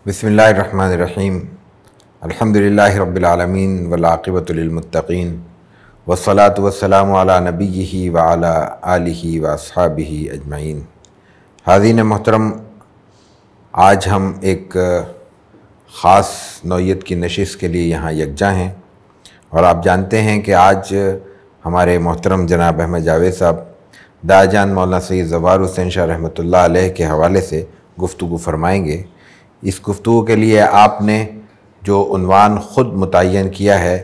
بسم اللہ الرحمن الرحیم الحمدللہ رب العالمین والعاقبۃ للمتقین والصلاة والسلام علی نبیہ وعلی آلہ واصحابہ اجمعین۔ حاضرین محترم، آج ہم ایک خاص نوعیت کی نشست کے لیے یہاں یکجا ہیں، اور آپ جانتے ہیں کہ آج ہمارے محترم جناب احمد جاوید صاحب داعی جان مولانا سید زوار حسین شاہ رحمۃ اللہ علیہ کے حوالے سے گفتگو فرمائیں گے۔ اس گفتگو کے لیے آپ نے جو عنوان خود متعین کیا ہے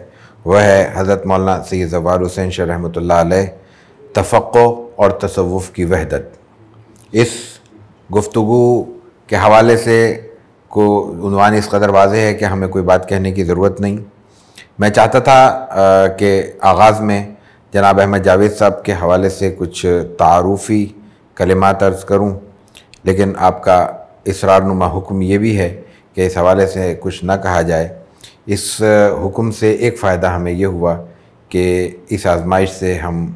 وہ ہے حضرت مولانا سید زوار حسین شاہ رحمۃ اللہ علیہ، تفقہ اور تصوف کی وحدت۔ اس گفتگو کے حوالے سے عنوان اس قدر واضح ہے کہ ہمیں کوئی بات کہنے کی ضرورت نہیں۔ میں چاہتا تھا کہ آغاز میں جناب احمد جاوید صاحب کے حوالے سے کچھ تعارفی کلمات عرض کروں، لیکن آپ کا اصرار نما حکم یہ بھی ہے کہ اس حوالے سے کچھ نہ کہا جائے۔ اس حکم سے ایک فائدہ ہمیں یہ ہوا کہ اس آزمائش سے ہم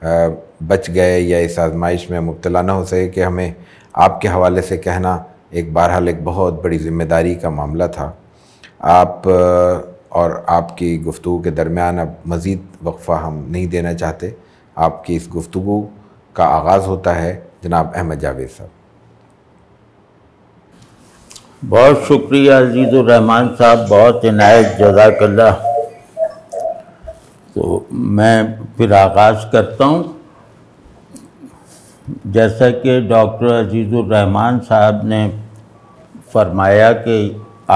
بچ گئے، یا اس آزمائش میں مبتلا نہ ہو سکے کہ ہمیں آپ کے حوالے سے کہنا بہرحال ایک بہت بڑی ذمہ داری کا معاملہ تھا۔ آپ اور آپ کی گفتگو کے درمیان اب مزید وقفہ ہم نہیں دینا چاہتے۔ آپ کی اس گفتگو کا آغاز ہوتا ہے جناب احمد جاوید صاحب۔ بہت شکریہ عزیز الرحمان صاحب، بہت عنایت، جزاک اللہ۔ تو میں پھر آغاز کرتا ہوں۔ جیسا کہ ڈاکٹر عزیز الرحمان صاحب نے فرمایا کہ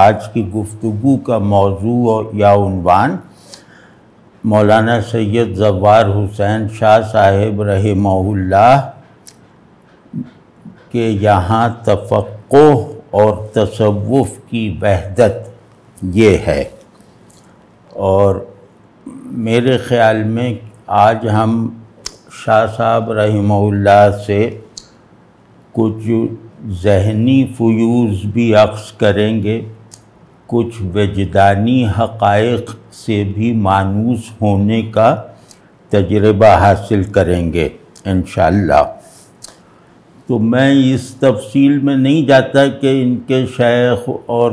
آج کی گفتگو کا موضوع یا عنوان مولانا سید زوار حسین شاہ صاحب رحمہ اللہ کہ یہاں تفقہ اور تصوف کی وحدت یہ ہے، اور میرے خیال میں آج ہم شاہ صاحب رحمہ اللہ سے کچھ ذہنی فیوز بھی اخذ کریں گے، کچھ وجدانی حقائق سے بھی مانوس ہونے کا تجربہ حاصل کریں گے انشاءاللہ۔ تو میں اس تفصیل میں نہیں جاتا کہ ان کے شیخ اور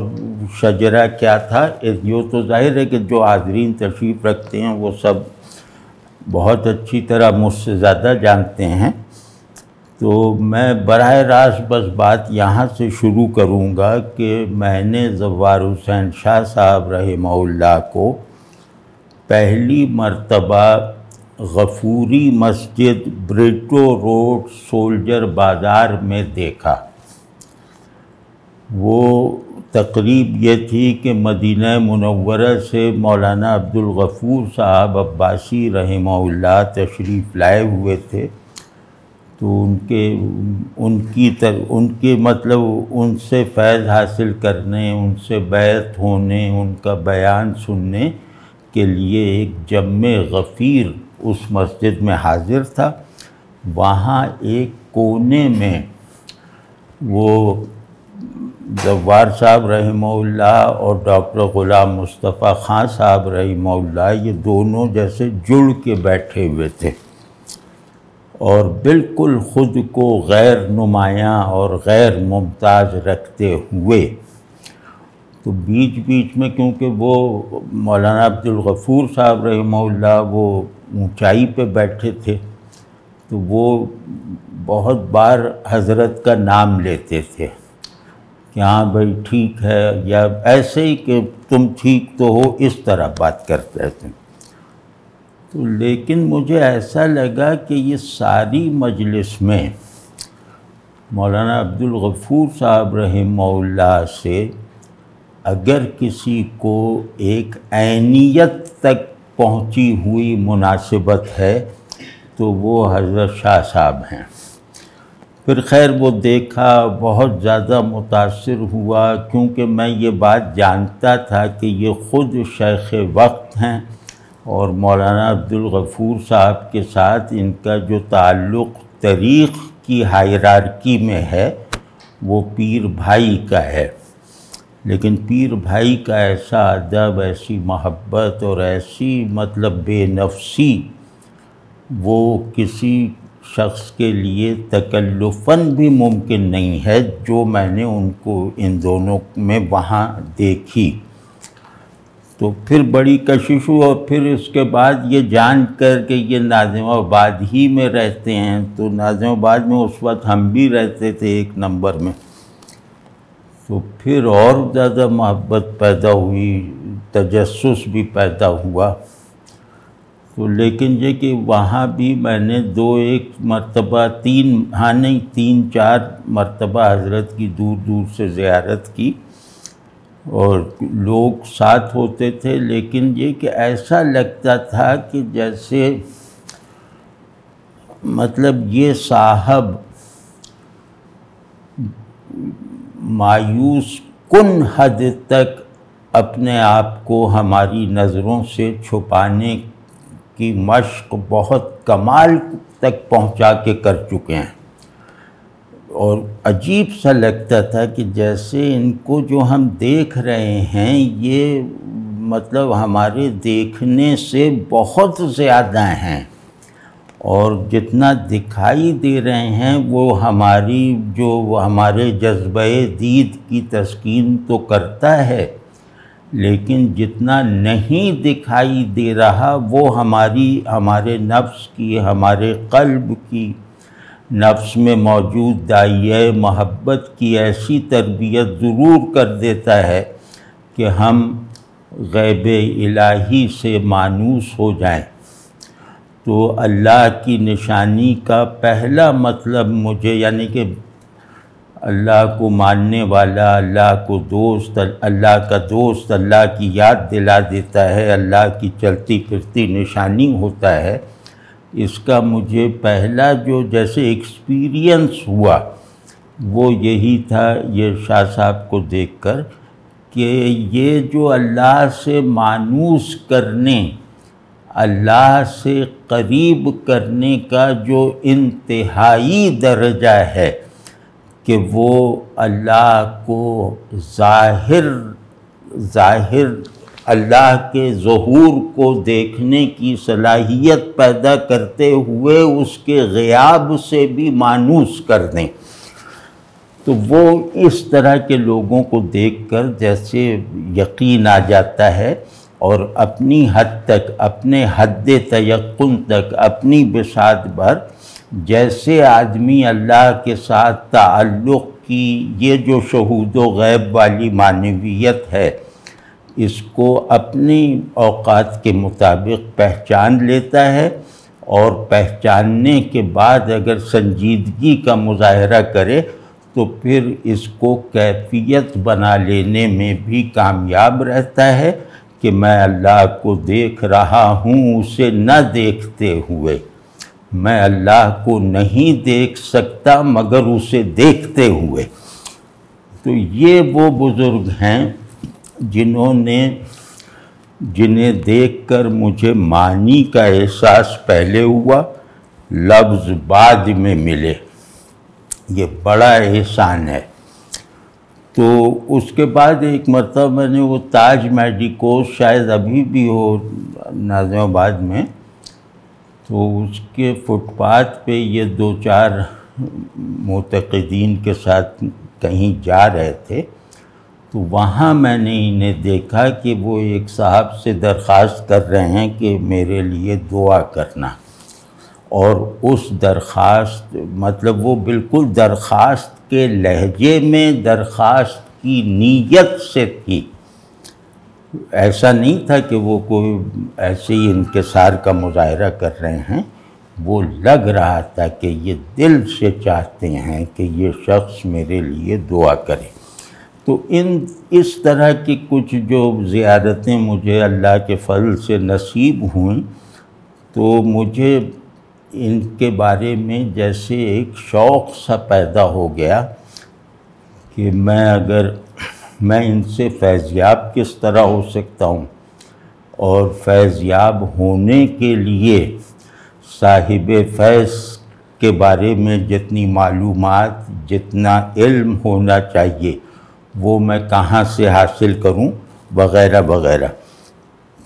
شجرہ کیا تھا، یہ تو ظاہر ہے کہ جو حاضرین تشریف رکھتے ہیں وہ سب بہت اچھی طرح مجھ سے زیادہ جانتے ہیں۔ تو میں براہ راست بس بات یہاں سے شروع کروں گا کہ میں نے زوار حسین شاہ صاحب رحمہ اللہ کو پہلی مرتبہ غفوری مسجد، بریٹو روڈ، سولجر بازار میں دیکھا۔ وہ تقریب یہ تھی کہ مدینہ منورہ سے مولانا عبدالغفور صاحب عباسی رحمہ اللہ تشریف لائے ہوئے تھے، تو ان کے مطلب ان سے فیض حاصل کرنے، ان سے بیعت ہونے، ان کا بیان سننے کے لیے ایک جمع غفیر اس مسجد میں حاضر تھا۔ وہاں ایک کونے میں وہ زوار صاحب رحمہ اللہ اور ڈاکٹر غلام مصطفیٰ خان صاحب رحمہ اللہ، یہ دونوں جیسے جڑ کے بیٹھے ہوئے تھے، اور بالکل خود کو غیر نمایاں اور غیر ممتاز رکھتے ہوئے۔ تو بیچ بیچ میں کیونکہ وہ مولانا عبدالغفور صاحب رحمہ اللہ وہ اونچائی پہ بیٹھے تھے، تو وہ بہت بار حضرت کا نام لیتے تھے کہ ہاں بھائی ٹھیک ہے، یا ایسے ہی کہ تم ٹھیک تو ہو، اس طرح بات کرتے تھے۔ تو لیکن مجھے ایسا لگا کہ یہ ساری مجلس میں مولانا عبدالغفور صاحب رحمہ اللہ سے اگر کسی کو ایک عینیت تک پہنچی ہوئی مناسبت ہے تو وہ حضرت شاہ صاحب ہیں۔ پھر خیر وہ دیکھا، بہت زیادہ متاثر ہوا، کیونکہ میں یہ بات جانتا تھا کہ یہ خود شیخ وقت ہیں، اور مولانا عبدالغفور صاحب کے ساتھ ان کا جو تعلق طریق کی ہائرارکی میں ہے وہ پیر بھائی کا ہے، لیکن پیر بھائی کا ایسا ادب، ایسی محبت اور ایسی مطلب بے نفسی وہ کسی شخص کے لیے تکلفاً بھی ممکن نہیں ہے جو میں نے ان کو ان دونوں میں وہاں دیکھی۔ تو پھر بڑی کشش ہوئی، اور پھر اس کے بعد یہ جان کر کہ یہ ناظم آباد ہی میں رہتے ہیں، تو ناظم آباد میں اس وقت ہم بھی رہتے تھے 1 نمبر میں، تو پھر اور زیادہ محبت پیدا ہوئی، تجسس بھی پیدا ہوا۔ تو لیکن یہ کہ وہاں بھی میں نے 2-1 مرتبہ 3-4 مرتبہ حضرت کی دور دور سے زیارت کی، اور لوگ ساتھ ہوتے تھے، لیکن یہ کہ ایسا لگتا تھا کہ جیسے مطلب یہ صاحب مایوس کن حد تک اپنے آپ کو ہماری نظروں سے چھپانے کی مشق بہت کمال تک پہنچا کے کر چکے ہیں، اور عجیب سا لگتا تھا کہ جیسے ان کو جو ہم دیکھ رہے ہیں یہ مطلب ہمارے دیکھنے سے بہت زیادہ ہیں، اور جتنا دکھائی دے رہے ہیں وہ ہمارے جذبہ دید کی تسکین تو کرتا ہے، لیکن جتنا نہیں دکھائی دے رہا وہ ہمارے نفس کی، ہمارے قلب کی، نفس میں موجود داعیہ محبت کی ایسی تربیت ضرور کر دیتا ہے کہ ہم غیب الہی سے مانوس ہو جائیں۔ تو اللہ کی نشانی کا پہلا مطلب مجھے، یعنی کہ اللہ کو ماننے والا، اللہ کا دوست اللہ کی یاد دلا دیتا ہے، اللہ کی چلتی پھرتی نشانی ہوتا ہے، اس کا مجھے پہلا جو جیسے ایکسپیرینس ہوا وہ یہی تھا یہ شاہ صاحب کو دیکھ کر، کہ یہ جو اللہ سے مانوس کرنے، اللہ سے قریب کرنے کا جو انتہائی درجہ ہے کہ وہ اللہ کو ظاہر اللہ کے ظہور کو دیکھنے کی صلاحیت پیدا کرتے ہوئے اس کے غیاب سے بھی مانوس کر دیں، تو وہ اس طرح کے لوگوں کو دیکھ کر جیسے یقین آ جاتا ہے، اور اپنی حد تک، اپنے حد تیقن تک، اپنی بساط بھر جیسے آدمی اللہ کے ساتھ تعلق کی یہ جو شہود و غیب والی معنویت ہے اس کو اپنی اوقات کے مطابق پہچان لیتا ہے، اور پہچاننے کے بعد اگر سنجیدگی کا مظاہرہ کرے تو پھر اس کو کیفیت بنا لینے میں بھی کامیاب رہتا ہے کہ میں اللہ کو دیکھ رہا ہوں اسے نہ دیکھتے ہوئے، میں اللہ کو نہیں دیکھ سکتا مگر اسے دیکھتے ہوئے۔ تو یہ وہ بزرگ ہیں جنہیں دیکھ کر مجھے معنی کا احساس پہلے ہوا، لفظ بعد میں ملے، یہ بڑا احسان ہے۔ تو اس کے بعد ایک مرتبہ میں نے وہ تاج میڈیکوز شاید ابھی بھی ہو ناظم آباد میں، تو اس کے فٹ پاتھ پہ یہ 2-4 معتقدین کے ساتھ کہیں جا رہے تھے، تو وہاں میں نے انہیں دیکھا کہ وہ ایک صاحب سے درخواست کر رہے ہیں کہ میرے لیے دعا کرنا، اور اس درخواست مطلب وہ بالکل درخواست کے لہجے میں درخواست کی نیت سے تھی، ایسا نہیں تھا کہ وہ کوئی ایسے ہی انکسار کا مظاہرہ کر رہے ہیں، وہ لگ رہا تھا کہ یہ دل سے چاہتے ہیں کہ یہ شخص میرے لیے دعا کرے۔ تو اس طرح کی کچھ جو زیارتیں مجھے اللہ کے فضل سے نصیب ہوئیں، تو مجھے ان کے بارے میں جیسے ایک شوق سا پیدا ہو گیا کہ میں ان سے فیضیاب کس طرح ہو سکتا ہوں، اور فیضیاب ہونے کے لیے صاحب فیض کے بارے میں جتنی معلومات، جتنا علم ہونا چاہیے وہ میں کہاں سے حاصل کروں، وغیرہ وغیرہ۔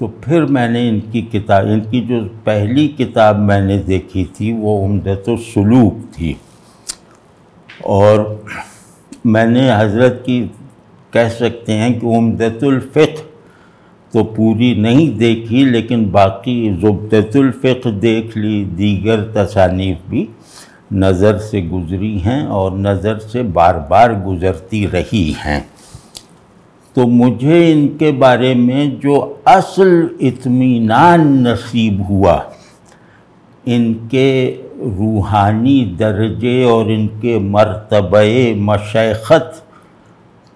تو پھر میں نے ان کی جو پہلی کتاب میں نے دیکھی تھی وہ عمدۃ السلوک تھی، اور میں نے حضرت کی کہہ سکتے ہیں کہ عمدۃ الفقہ تو پوری نہیں دیکھی، لیکن باقی زبدۃ الفقہ دیکھ لی، دیگر تصانیف بھی نظر سے گزری ہیں اور نظر سے بار بار گزرتی رہی ہیں۔ تو مجھے ان کے بارے میں جو اصل اطمینان نصیب ہوا، ان کے روحانی درجے اور ان کے مرتبہ مشیخت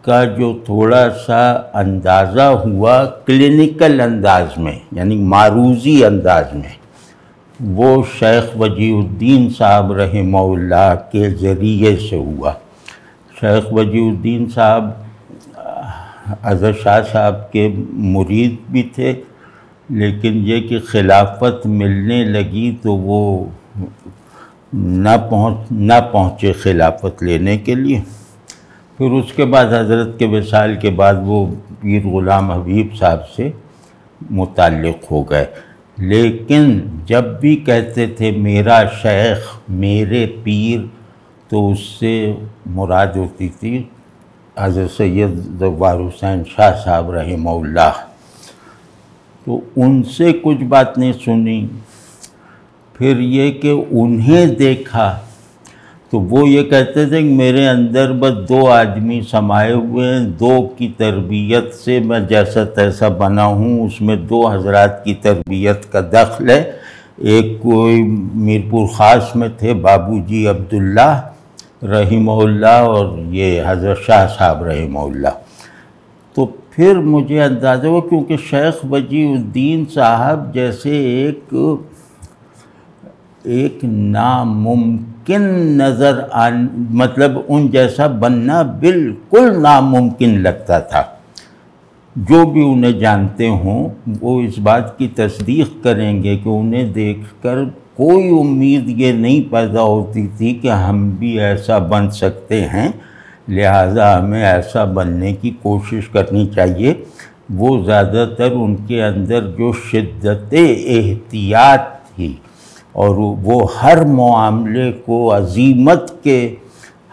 کا جو تھوڑا سا اندازہ ہوا کلینکل انداز میں، یعنی معروضی انداز میں، وہ شیخ وجیہ الدین صاحب رحمہ اللہ کے ذریعے سے ہوا۔ شیخ وجیہ الدین صاحب اظہر شاہ صاحب کے مرید بھی تھے، لیکن یہ کہ خلافت ملنے لگی تو وہ نہ پہنچے خلافت لینے کے لیے۔ پھر اس کے بعد حضرت کے وصال کے بعد وہ پیر غلام حبیب صاحب سے متعلق ہو گئے، لیکن جب بھی کہتے تھے میرا شیخ، میرے پیر، تو اس سے مراد ہوتی تھی حضرت سید زوار حسین شاہ صاحب رحمہ اللہ۔ تو ان سے کچھ بات نہیں سنی۔ پھر یہ کہ انہیں دیکھا تو وہ یہ کہتے تھے کہ میرے اندر بس 2 آدمی سمائے ہوئے ہیں، 2 کی تربیت سے میں جیسا تیسا بنا ہوں، اس میں 2 حضرات کی تربیت کا دخل ہے۔ ایک کوئی میرپور خاص میں تھے بابو جی عبداللہ رحمہ اللہ، اور یہ حضرت شاہ صاحب رحمہ اللہ۔ تو پھر مجھے اندازہ ہوا، کیونکہ شیخ وجیہ الدین صاحب جیسے ایک ناممکن نظر مطلب ان جیسا بننا بالکل ناممکن لگتا تھا۔ جو بھی انہیں جانتے ہوں وہ اس بات کی تصدیق کریں گے کہ انہیں دیکھ کر کوئی امید یہ نہیں پیدا ہوتی تھی کہ ہم بھی ایسا بن سکتے ہیں، لہٰذا ہمیں ایسا بننے کی کوشش کرنی چاہیے۔ وہ زیادہ تر ان کے اندر جو شدت احتیاط تھی، اور وہ ہر معاملے کو عزیمت کے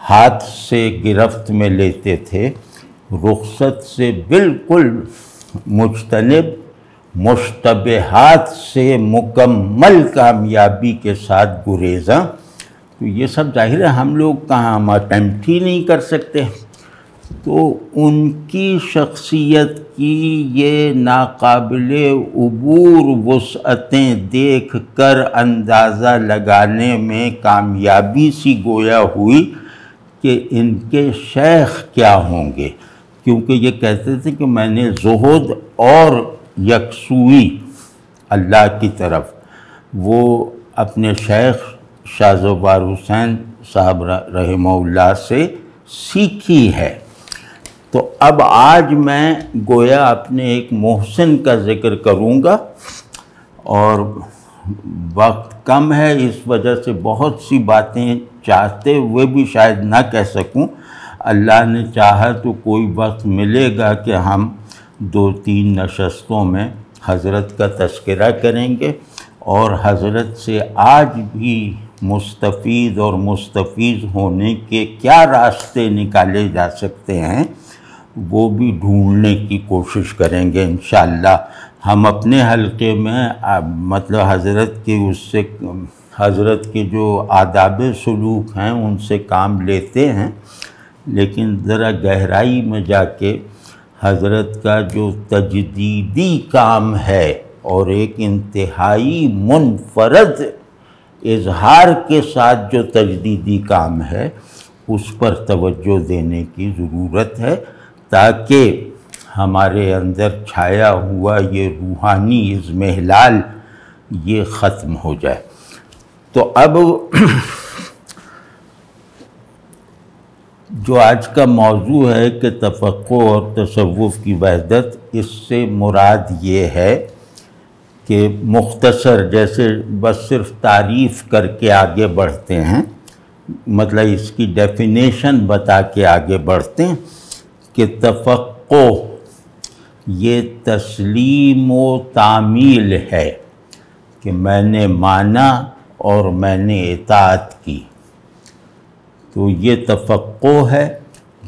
ہاتھ سے گرفت میں لیتے تھے، رخصت سے بالکل مجتنب، مشتبہات سے مکمل کامیابی کے ساتھ گریزاں۔ تو یہ سب ظاہر ہے ہم لوگ کہاں، ہم اٹیمپٹ ہی نہیں کر سکتے۔ تو ان کی شخصیت کی یہ ناقابل عبور وسعتیں دیکھ کر اندازہ لگانے میں کامیابی سی گویا ہوئی کہ ان کے شیخ کیا ہوں گے، کیونکہ یہ کہتے تھے کہ میں نے زہد اور یکسوئی اللہ کی طرف وہ اپنے شیخ شاہ زوار حسین صاحب رحمہ اللہ سے سیکھی ہے۔ تو اب آج میں گویا اپنے ایک محسن کا ذکر کروں گا، اور وقت کم ہے، اس وجہ سے بہت سی باتیں چاہتے ہوئے بھی شاید نہ کہہ سکوں۔ اللہ نے چاہا تو کوئی وقت ملے گا کہ ہم 2-3 نشستوں میں حضرت کا تذکرہ کریں گے، اور حضرت سے آج بھی مستفید اور مستفیض ہونے کے کیا راستے نکالے جا سکتے ہیں وہ بھی ڈھونڈنے کی کوشش کریں گے انشاءاللہ۔ ہم اپنے حلقے میں مطلب حضرت کے جو آداب سلوک ہیں ان سے کام لیتے ہیں، لیکن ذرا گہرائی میں جا کے حضرت کا جو تجدیدی کام ہے اور ایک انتہائی منفرد اظہار کے ساتھ جو تجدیدی کام ہے اس پر توجہ دینے کی ضرورت ہے، تاکہ ہمارے اندر چھایا ہوا یہ روحانی اضمحلال یہ ختم ہو جائے۔ تو اب جو آج کا موضوع ہے کہ تفقہ اور تصوف کی وحدت، اس سے مراد یہ ہے کہ مختصر جیسے بس صرف تعریف کر کے آگے بڑھتے ہیں، مطلب اس کی ڈیفینیشن بتا کے آگے بڑھتے ہیں کہ تفقہ یہ تسلیم و تعمیل ہے کہ میں نے مانا اور میں نے اطاعت کی۔ تو یہ تفقع ہے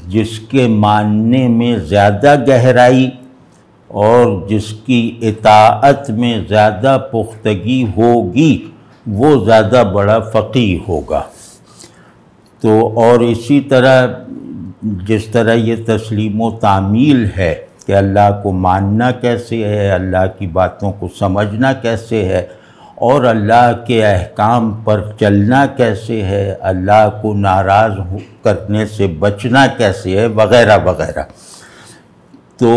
جس کے ماننے میں زیادہ گہرائی اور جس کی اطاعت میں زیادہ پختگی ہوگی وہ زیادہ بڑا فقیہ ہوگا۔ تو اور اسی طرح جس طرح یہ تسلیم و تعمیل ہے کہ اللہ کو ماننا کیسے ہے، اللہ کی باتوں کو سمجھنا کیسے ہے، اور اللہ کے احکام پر چلنا کیسے ہے، اللہ کو ناراض کرنے سے بچنا کیسے ہے، وغیرہ وغیرہ۔ تو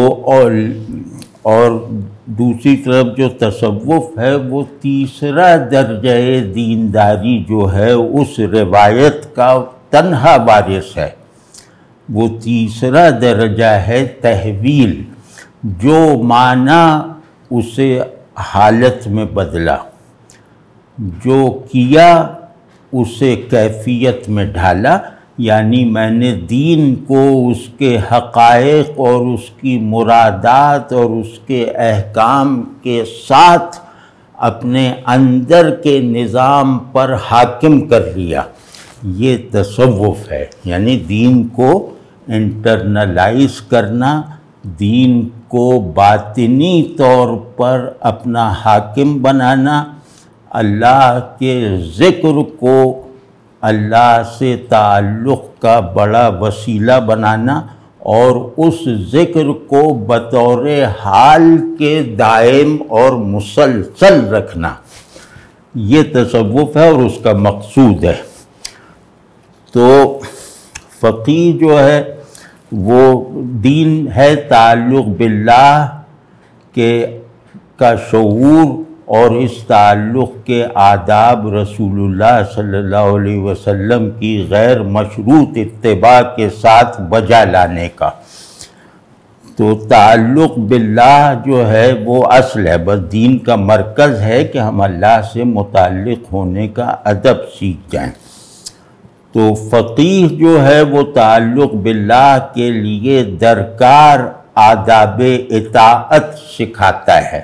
اور دوسری طرف جو تصوف ہے وہ تیسرا درجہ دینداری جو ہے اس روایت کا تنہا وارث ہے۔ وہ تیسرا درجہ ہے تحویل، جو مانا اسے حالت میں بدلا، جو کیا اسے کیفیت میں ڈھالا، یعنی میں نے دین کو اس کے حقائق اور اس کی مرادات اور اس کے احکام کے ساتھ اپنے اندر کے نظام پر حاکم کر لیا۔ یہ تصوف ہے، یعنی دین کو انٹرنلائز کرنا، دین کو باطنی طور پر اپنا حاکم بنانا، اللہ کے ذکر کو اللہ سے تعلق کا بڑا وسیلہ بنانا، اور اس ذکر کو بطور حال کے دائم اور مسلسل رکھنا، یہ تصوف ہے اور اس کا مقصود ہے۔ تو فقیہ جو ہے وہ دین ہے تعلق باللہ کا شعور، اور اس تعلق کے آداب رسول اللہ صلی اللہ علیہ وسلم کی غیر مشروط اتباع کے ساتھ بجا لانے کا۔ تو تعلق باللہ جو ہے وہ اصل ہے، بس دین کا مرکز ہے کہ ہم اللہ سے متعلق ہونے کا ادب سیکھ جائیں۔ تو فقیہ جو ہے وہ تعلق باللہ کے لیے درکار آداب اطاعت سکھاتا ہے،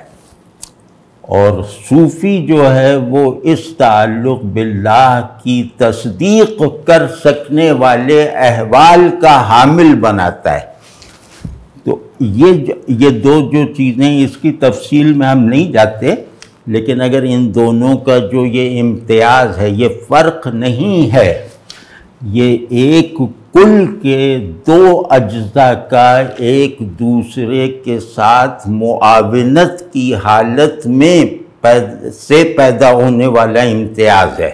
اور صوفی جو ہے وہ اس تعلق باللہ کی تصدیق کر سکنے والے احوال کا حامل بناتا ہے۔ تو یہ دو جو چیزیں، اس کی تفصیل میں ہم نہیں جاتے، لیکن اگر ان دونوں کا جو یہ امتیاز ہے، یہ فرق نہیں ہے، یہ ایک کل کے دو اجزاء کا ایک دوسرے کے ساتھ معاونت کی حالت میں سے پیدا ہونے والا امتیاز ہے۔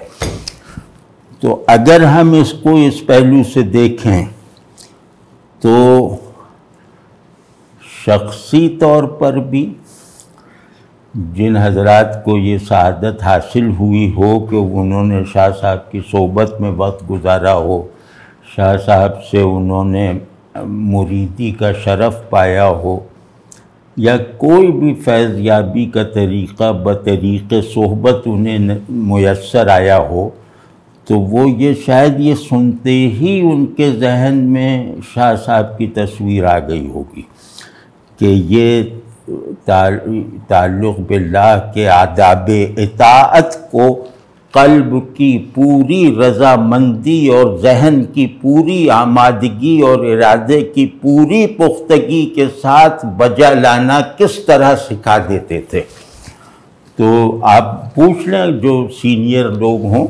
تو اگر ہم اس کو اس پہلو سے دیکھیں تو شخصی طور پر بھی جن حضرات کو یہ سعادت حاصل ہوئی ہو کہ انہوں نے شاہ صاحب کی صحبت میں وقت گزارا ہو، شاہ صاحب سے انہوں نے مریدی کا شرف پایا ہو، یا کوئی بھی فیض یابی کا طریقہ بطریق صحبت انہیں میسر آیا ہو، تو وہ یہ شاید یہ سنتے ہی ان کے ذہن میں شاہ صاحب کی تصویر آ گئی ہوگی کہ یہ تعلق باللہ کے آداب اطاعت کو قلب کی پوری رضامندی اور ذہن کی پوری آمادگی اور ارادے کی پوری پختگی کے ساتھ بجا لانا کس طرح سکھا دیتے تھے۔ تو آپ پوچھ لیں جو سینئر لوگ ہوں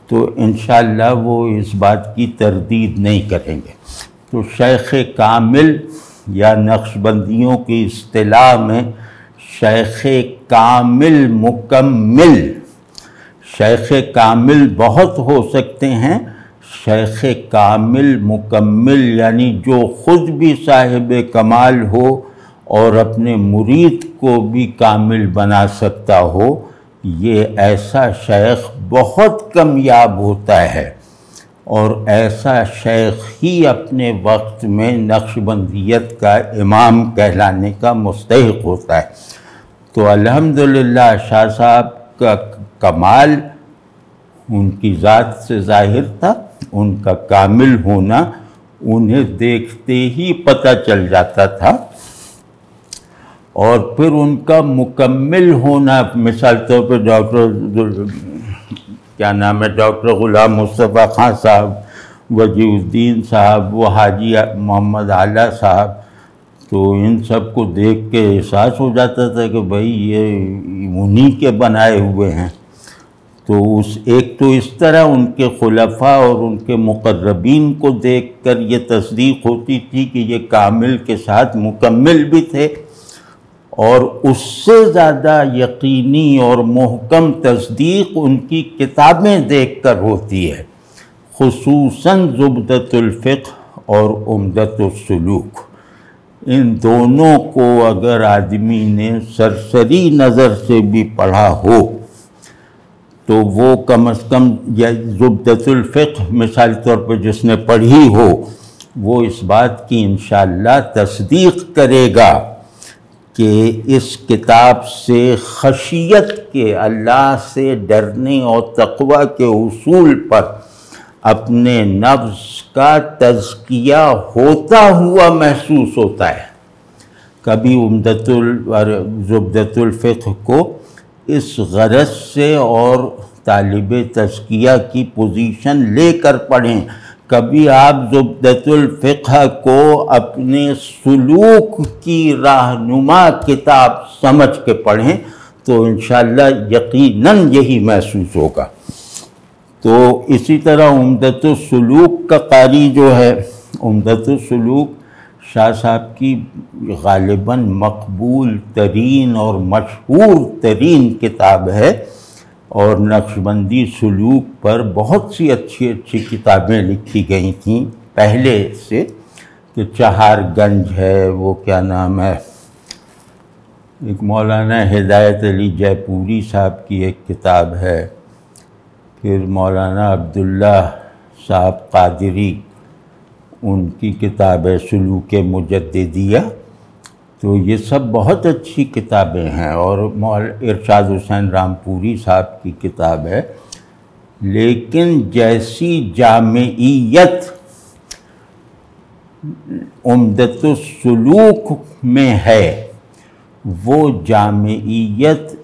تو انشاءاللہ وہ اس بات کی تردید نہیں کریں گے۔ تو شیخ کامل یا نقشبندیوں کی اصطلاح میں شیخ کامل مکمل، شیخ کامل بہت ہو سکتے ہیں، شیخ کامل مکمل یعنی جو خود بھی صاحب کمال ہو اور اپنے مرید کو بھی کامل بنا سکتا ہو، یہ ایسا شیخ بہت کمیاب ہوتا ہے، اور ایسا شیخ ہی اپنے وقت میں نقشبندیت کا امام کہلانے کا مستحق ہوتا ہے۔ تو الحمدللہ شاہ صاحب کا کمال ان کی ذات سے ظاہر تھا، ان کا کامل ہونا انہیں دیکھتے ہی پتہ چل جاتا تھا۔ اور پھر ان کا مکمل ہونا، مثال طور پہ ڈاکٹر غلام مصطفیٰ خان صاحب، وجیہ الدین صاحب، وہ حاجی محمد اعلیٰ صاحب، تو ان سب کو دیکھ کے احساس ہو جاتا تھا کہ بھائی یہ انہی کے بنائے ہوئے ہیں۔ تو ایک تو اس طرح ان کے خلفاء اور ان کے مقربین کو دیکھ کر یہ تصدیق ہوتی تھی کہ یہ کامل کے ساتھ مکمل بھی تھے، اور اس سے زیادہ یقینی اور محکم تصدیق ان کی کتابیں دیکھ کر ہوتی ہے، خصوصاً زبدۃ الفقہ اور عمدۃ السلوک۔ ان دونوں کو اگر آدمی نے سرسری نظر سے بھی پڑھا ہو تو وہ کم از کم زبدۃ الفقہ مثال طور پر جس نے پڑھی ہو وہ اس بات کی انشاءاللہ تصدیق کرے گا کہ اس کتاب سے خشیت کے، اللہ سے ڈرنے اور تقوی کے اصول پر اپنے نفس کا تزکیہ ہوتا ہوا محسوس ہوتا ہے۔ کبھی زبدۃ الفقہ کو اس غرض سے اور طالب تزکیہ کی پوزیشن لے کر پڑھیں، کبھی آپ زبدۃ الفقہ کو اپنے سلوک کی راہنما کتاب سمجھ کے پڑھیں تو انشاءاللہ یقیناً یہی محسوس ہوگا۔ تو اسی طرح عمدۃ السلوک کا قاری جو ہے، عمدۃ السلوک شاہ صاحب کی غالباً مقبول ترین اور مشہور ترین کتاب ہے، اور نقشبندی سلوک پر بہت سی اچھی کتابیں لکھی گئی تھیں پہلے سے، کہ چہار گنج ہے، وہ کیا نام ہے، ایک مولانا ہدایت علی جے پوری صاحب کی ایک کتاب ہے، پھر مولانا عبداللہ صاحب قادری ان کی کتاب ہے سلوک مجددیہ۔ تو یہ سب بہت اچھی کتابیں ہیں، اور ارشاد حسین رامپوری صاحب کی کتاب ہے، لیکن جیسی جامعیت عمدۃ السلوک میں ہے وہ جامعیت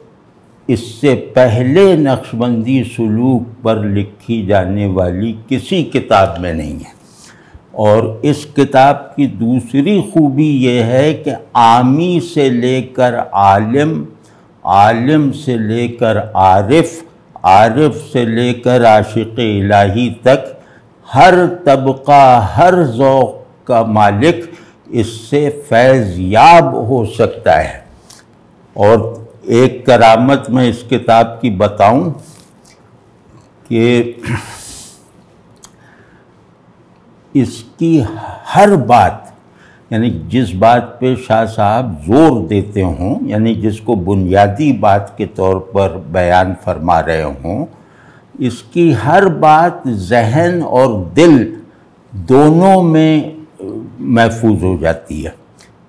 اس سے پہلے نقشبندی سلوک پر لکھی جانے والی کسی کتاب میں نہیں ہے۔ اور اس کتاب کی دوسری خوبی یہ ہے کہ عامی سے لے کر عالم، عالم سے لے کر عارف، عارف سے لے کر عاشق الہی تک ہر طبقہ، ہر ذوق کا مالک اس سے فیض یاب ہو سکتا ہے۔ اور ایک کرامت میں اس کتاب کی بتاؤں کہ اس کی ہر بات، یعنی جس بات پہ شاہ صاحب زور دیتے ہوں، یعنی جس کو بنیادی بات کے طور پر بیان فرما رہے ہوں، اس کی ہر بات ذہن اور دل دونوں میں محفوظ ہو جاتی ہے،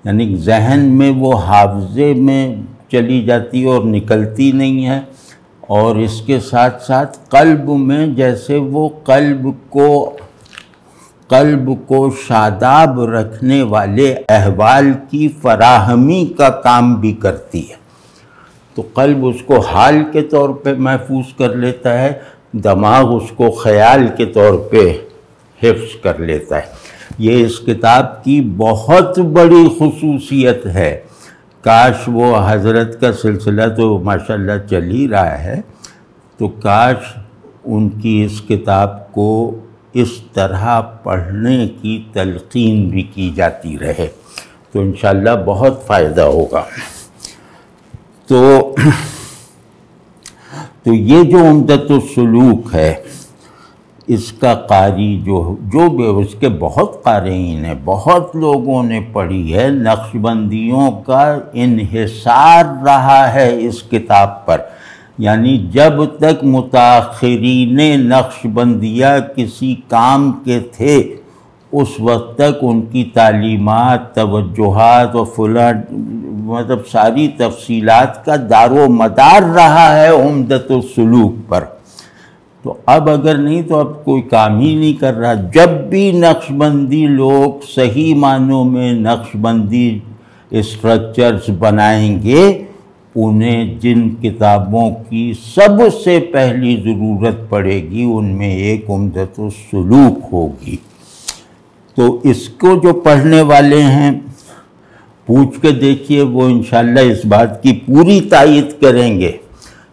یعنی ذہن میں وہ حافظے میں چلی جاتی ہے اور نکلتی نہیں ہے، اور اس کے ساتھ ساتھ قلب میں جیسے وہ قلب کو شاداب رکھنے والے احوال کی فراہمی کا کام بھی کرتی ہے۔ تو قلب اس کو حال کے طور پہ محفوظ کر لیتا ہے، دماغ اس کو خیال کے طور پہ حفظ کر لیتا ہے۔ یہ اس کتاب کی بہت بڑی خصوصیت ہے۔ کاش وہ حضرت کا سلسلہ تو ماشاءاللہ چل ہی رہا ہے، تو کاش ان کی اس کتاب کو اس طرح پڑھنے کی تلقین بھی کی جاتی رہے تو انشاءاللہ بہت فائدہ ہوگا۔ تو یہ جو عمدۃ السلوک ہے، اس کا قاری جو بھی اس کے بہت قارئین ہیں، بہت لوگوں نے پڑھی ہے، نقشبندیوں کا انحصار رہا ہے اس کتاب پر، یعنی جب تک متاخرین نقشبندیہ کسی کام کے تھے اس وقت تک ان کی تعلیمات، توجہات اور مطلب ساری تفصیلات کا دار و مدار رہا ہے عمدۃ السلوک پر۔ تو اب اگر نہیں تو اب کوئی کام ہی نہیں کر رہا۔ جب بھی نقشبندی لوگ صحیح معنوں میں نقشبندی اسٹرکچرز بنائیں گے، انہیں جن کتابوں کی سب سے پہلی ضرورت پڑے گی ان میں ایک عمدۃ السلوک ہوگی۔ تو اس کو جو پڑھنے والے ہیں پوچھ کے دیکھیے، وہ انشاءاللہ اس بات کی پوری تائید کریں گے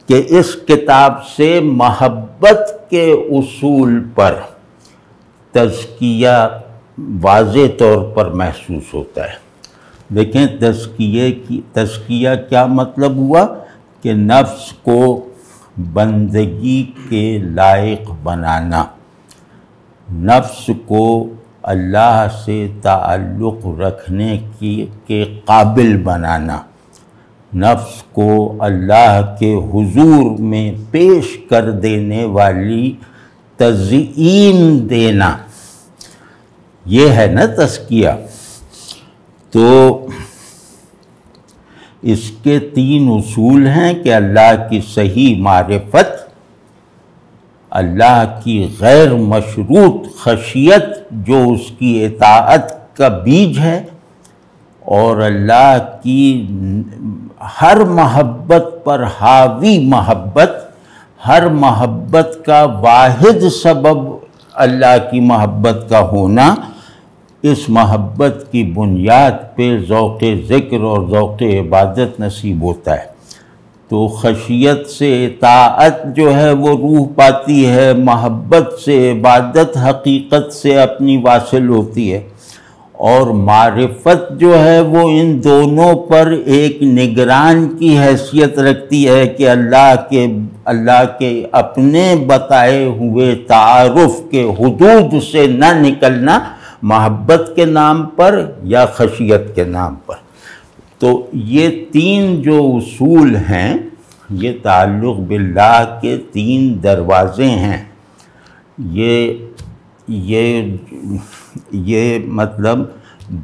کہ اس کتاب سے محبت کے اصول پر تزکیہ واضح طور پر محسوس ہوتا ہے۔ دیکھیں تزکیہ کیا مطلب ہوا کہ نفس کو بندگی کے لائق بنانا، نفس کو اللہ سے تعلق رکھنے کے قابل بنانا، نفس کو اللہ کے حضور میں پیش کر دینے والی تزئین دینا، یہ ہے نا تزکیہ۔ تو اس کے 3 اصول ہیں کہ اللہ کی صحیح معرفت، اللہ کی غیر مشروط خشیت جو اس کی اطاعت کا بیج ہے، اور اللہ کی ہر محبت پر حاوی محبت، ہر محبت کا واحد سبب اللہ کی محبت کا ہونا، اس محبت کی بنیاد پہ ذوق ذکر اور ذوق عبادت نصیب ہوتا ہے۔ تو خشیت سے اطاعت جو ہے وہ روح پاتی ہے، محبت سے عبادت حقیقت سے اپنی واصل ہوتی ہے، اور معرفت جو ہے وہ ان دونوں پر ایک نگران کی حیثیت رکھتی ہے کہ اللہ کے اپنے بتائے ہوئے تعارف کے حدود سے نہ نکلنا، محبت کے نام پر یا خشیت کے نام پر۔ تو یہ 3 جو اصول ہیں، یہ تعلق باللہ کے 3 دروازے ہیں۔ یہ مطلب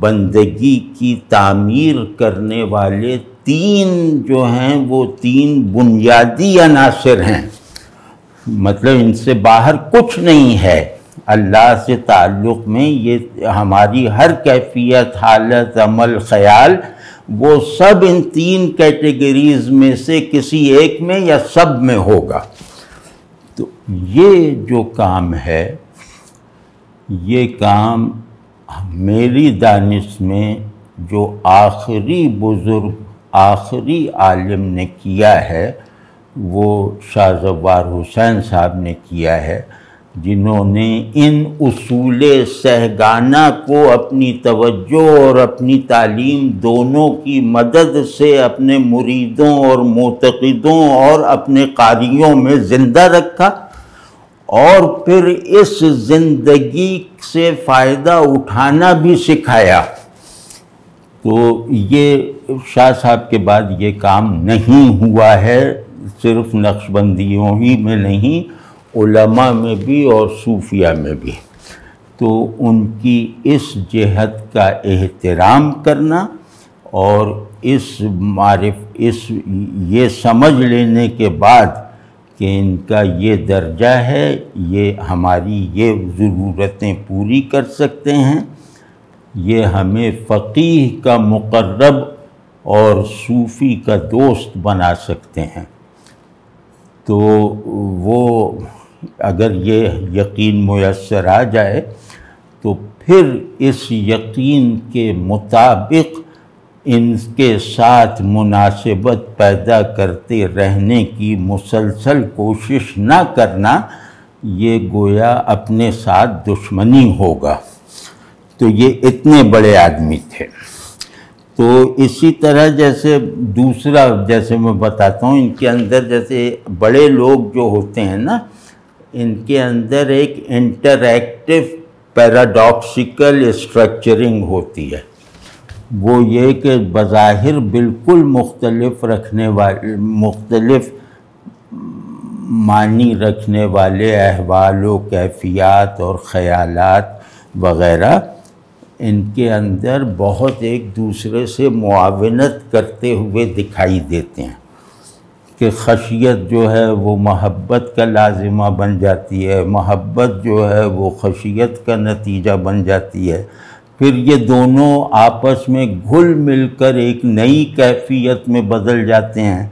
بندگی کی تعمیر کرنے والے 3 جو ہیں وہ 3 بنیادی عناصر ہیں، مطلب ان سے باہر کچھ نہیں ہے۔ اللہ سے تعلق میں یہ ہماری ہر کیفیت، حالت، عمل، خیال، وہ سب ان 3 کیٹیگریز میں سے کسی ایک میں یا سب میں ہوگا۔ تو یہ جو کام ہے، یہ کام میری دانش میں جو آخری بزرگ، آخری عالم نے کیا ہے وہ شاہ زوار حسین صاحب نے کیا ہے، جنہوں نے ان اصول سہگانہ کو اپنی توجہ اور اپنی تعلیم دونوں کی مدد سے اپنے مریدوں اور معتقدوں اور اپنے قاریوں میں زندہ رکھا، اور پھر اس زندگی سے فائدہ اٹھانا بھی سکھایا۔ تو یہ شاہ صاحب کے بعد یہ کام نہیں ہوا ہے، صرف نقشبندیوں ہی میں نہیں، علماء میں بھی اور صوفیہ میں بھی۔ تو ان کی اس جہت کا احترام کرنا اور یہ سمجھ لینے کے بعد کہ ان کا یہ درجہ ہے، یہ ہماری یہ ضرورتیں پوری کر سکتے ہیں، یہ ہمیں فقیہ کا مقرب اور صوفی کا دوست بنا سکتے ہیں۔ تو وہ اگر یہ یقین میسر آ جائے تو پھر اس یقین کے مطابق ان کے ساتھ مناسبت پیدا کرتے رہنے کی مسلسل کوشش نہ کرنا، یہ گویا اپنے ساتھ دشمنی ہوگا۔ تو یہ اتنے بڑے آدمی تھے۔ تو اسی طرح جیسے دوسرا، جیسے میں بتاتا ہوں، ان کے اندر جیسے بڑے لوگ جو ہوتے ہیں نا، ان کے اندر ایک انٹریکٹیو پیراڈاکسیکل اسٹرکچرنگ ہوتی ہے۔ وہ یہ کہ بظاہر بالکل مختلف معنی رکھنے والے احوال و کیفیات اور خیالات وغیرہ، ان کے اندر بہت ایک دوسرے سے معاونت کرتے ہوئے دکھائی دیتے ہیں کہ خشیت جو ہے وہ محبت کا لازمہ بن جاتی ہے، محبت جو ہے وہ خشیت کا نتیجہ بن جاتی ہے، پھر یہ دونوں آپس میں گھل مل کر ایک نئی کیفیت میں بدل جاتے ہیں،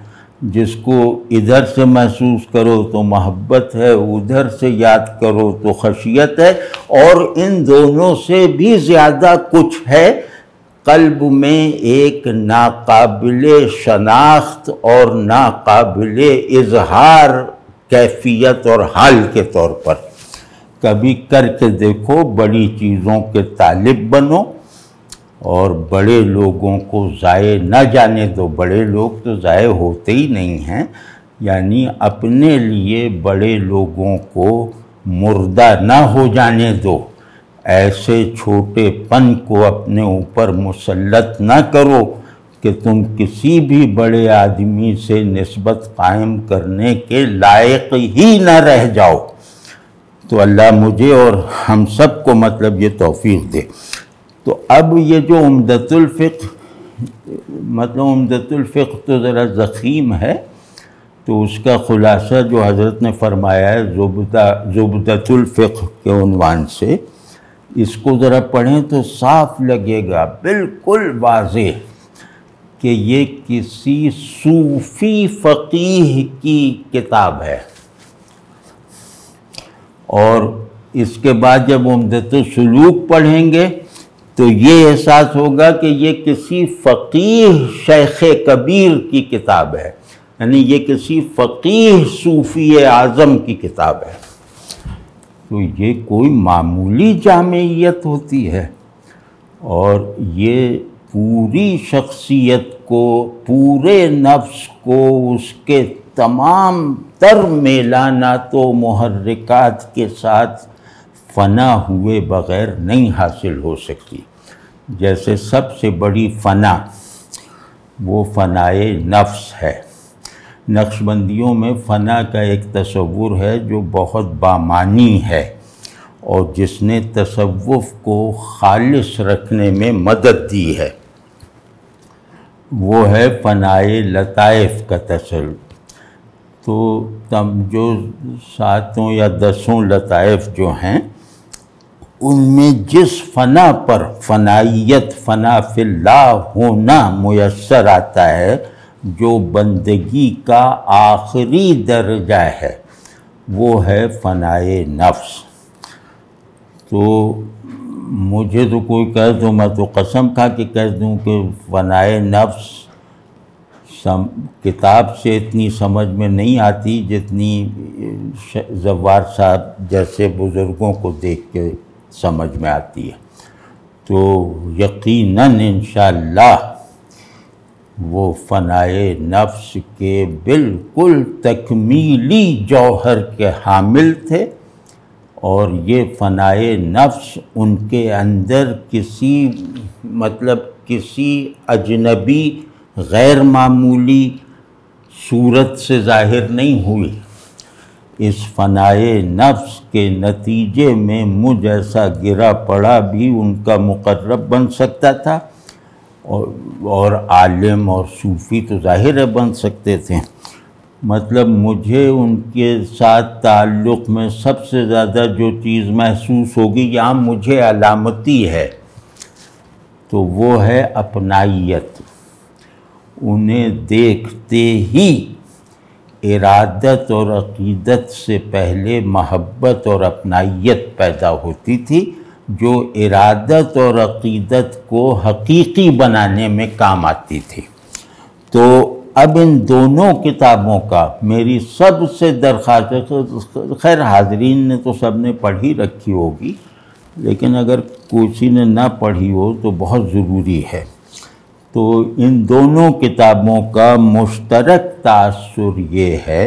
جس کو ادھر سے محسوس کرو تو محبت ہے، ادھر سے یاد کرو تو خشیت ہے، اور ان دونوں سے بھی زیادہ کچھ ہے قلب میں ایک ناقابل شناخت اور ناقابل اظہار کیفیت اور حال کے طور پر۔ کبھی کر کے دیکھو، بڑی چیزوں کے طالب بنو اور بڑے لوگوں کو ضائع نہ جانے دو۔ بڑے لوگ تو ضائع ہوتے ہی نہیں ہیں، یعنی اپنے لیے بڑے لوگوں کو مردہ نہ ہو جانے دو۔ ایسے چھوٹے پن کو اپنے اوپر مسلط نہ کرو کہ تم کسی بھی بڑے آدمی سے نسبت قائم کرنے کے لائق ہی نہ رہ جاؤ۔ تو اللہ مجھے اور ہم سب کو مطلب یہ توفیق دے۔ تو اب یہ جو عمدۃ الفقہ، مطلب عمدۃ الفقہ تو ذرا ضخیم ہے، تو اس کا خلاصہ جو حضرت نے فرمایا ہے زبدۃ الفقہ کے عنوان سے، اس کو ذرا پڑھیں تو صاف لگے گا، بالکل واضح، کہ یہ کسی صوفی فقیہ کی کتاب ہے۔ اور اس کے بعد جب عمدۃ السلوک پڑھیں گے تو یہ احساس ہوگا کہ یہ کسی فقیہ شیخ کبیر کی کتاب ہے، یعنی یہ کسی فقیہ صوفی اعظم کی کتاب ہے۔ تو یہ کوئی معمولی جامعیت ہوتی ہے، اور یہ پوری شخصیت کو، پورے نفس کو، اس کے تمام تر میلانات و محرکات کے ساتھ فنا ہوئے بغیر نہیں حاصل ہو سکتی۔ جیسے سب سے بڑی فنا وہ فنائے نفس ہے۔ نقشبندیوں میں فنا کا ایک تصور ہے جو بہت بامعنی ہے، اور جس نے تصوف کو خالص رکھنے میں مدد دی ہے، وہ ہے فنائے لطائف کا تصور۔ تو جو 7 یا 10 لطائف جو ہیں، ان میں جس فنا پر فنائیت، فنا فی اللہ ہونا میسر آتا ہے، جو بندگی کا آخری درجہ ہے، وہ ہے فنائے نفس۔ تو مجھے تو کوئی کہہ دو، میں تو قسم کھا کے کہہ دوں کہ فنائے نفس کتاب سے اتنی سمجھ میں نہیں آتی جتنی زوار صاحب جیسے بزرگوں کو دیکھ کے سمجھ میں آتی ہے۔ تو یقیناً انشاءاللہ وہ فنائے نفس کے بالکل تکمیلی جوہر کے حامل تھے، اور یہ فنائے نفس ان کے اندر کسی اجنبی غیر معمولی صورت سے ظاہر نہیں ہوئی۔ اس فنائے نفس کے نتیجے میں مجھ ایسا گرا پڑا بھی ان کا مقرب بن سکتا تھا، اور عالم اور صوفی تو ظاہر ہے بن سکتے تھے۔ مطلب مجھے ان کے ساتھ تعلق میں سب سے زیادہ جو چیز محسوس ہوگی، یہاں مجھے علامتی ہے، تو وہ ہے اپنائیت۔ انہیں دیکھتے ہی ارادت اور عقیدت سے پہلے محبت اور اپنائیت پیدا ہوتی تھی، جو ارادت اور عقیدت کو حقیقی بنانے میں کام آتی تھی۔ تو اب ان دونوں کتابوں کا میری سب سے درخواست ہے، خیر حاضرین نے تو سب نے پڑھی رکھی ہوگی، لیکن اگر کسی نے نہ پڑھی ہو تو بہت ضروری ہے۔ تو ان دونوں کتابوں کا مشترک تاثر یہ ہے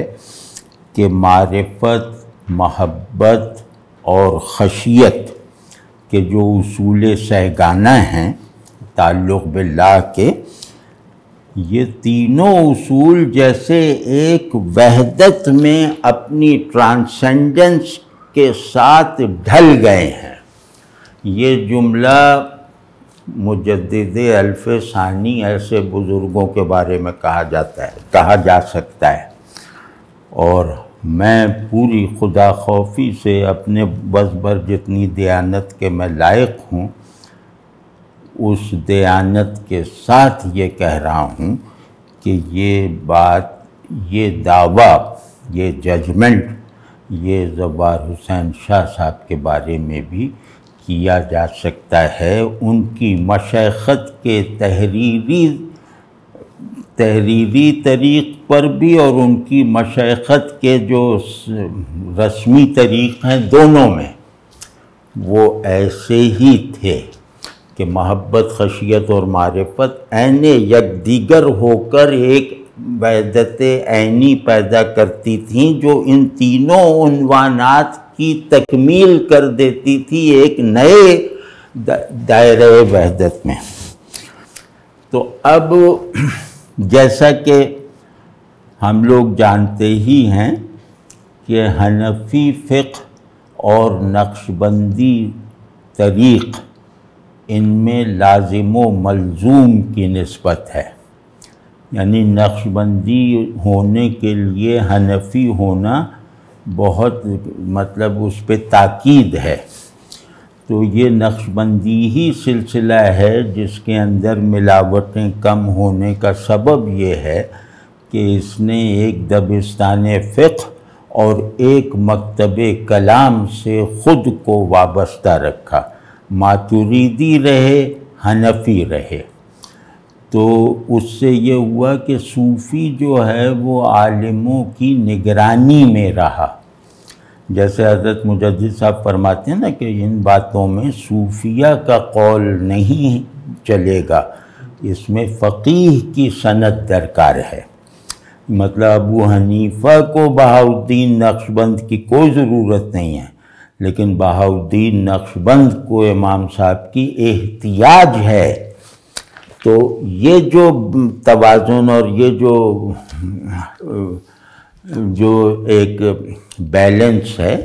کہ معرفت، محبت اور خشیت کے جو اصول سہگانہ ہیں تعلق باللہ کے، یہ تینوں اصول جیسے ایک وحدت میں اپنی ٹرانسینڈنس کے ساتھ ڈھل گئے ہیں۔ یہ جملہ مجدد الف ثانی ایسے بزرگوں کے بارے میں کہا جا سکتا ہے، اور میں پوری خدا خوفی سے اپنے بس بر جتنی دیانت کے میں لائق ہوں، اس دیانت کے ساتھ یہ کہہ رہا ہوں کہ یہ بات، یہ دعویٰ، یہ ججمنٹ یہ زوار حسین شاہ صاحب کے بارے میں بھی کیا جا سکتا ہے۔ ان کی مشائخت کے تحریری طریق پر بھی اور ان کی مشائخت کے جو رسمی طریق ہیں دونوں میں وہ ایسے ہی تھے کہ محبت، خشیت اور معرفت عین یکدیگر ہو کر ایک وحدت عینی پیدا کرتی تھیں جو ان تینوں عنوانات کی تکمیل کر دیتی تھی ایک نئے دائرہ وحدت میں۔ تو اب جیسا کہ ہم لوگ جانتے ہی ہیں کہ حنفی فقہ اور نقشبندی طریق ان میں لازم و ملزوم کی نسبت ہے، یعنی نقشبندی ہونے کے لیے حنفی ہونا بہت مطلب اس پہ تاکید ہے۔ تو یہ نقشبندی ہی سلسلہ ہے جس کے اندر ملاوٹیں کم ہونے کا سبب یہ ہے کہ اس نے ایک دبستان فقہ اور ایک مکتب کلام سے خود کو وابستہ رکھا، ماتریدی رہے، حنفی رہے۔ تو اس سے یہ ہوا کہ صوفی جو ہے وہ عالموں کی نگرانی میں رہا۔ جیسے حضرت مجدد صاحب فرماتے ہیں نا کہ ان باتوں میں صوفیہ کا قول نہیں چلے گا، اس میں فقیہ کی سند درکار ہے۔ مطلب ابو حنیفہ کو بہاؤالدین نقشبند کی کوئی ضرورت نہیں ہے، لیکن بہاؤالدین نقشبند کو امام صاحب کی احتیاج ہے۔ تو یہ جو توازن اور یہ جو ایک بیلنس ہے،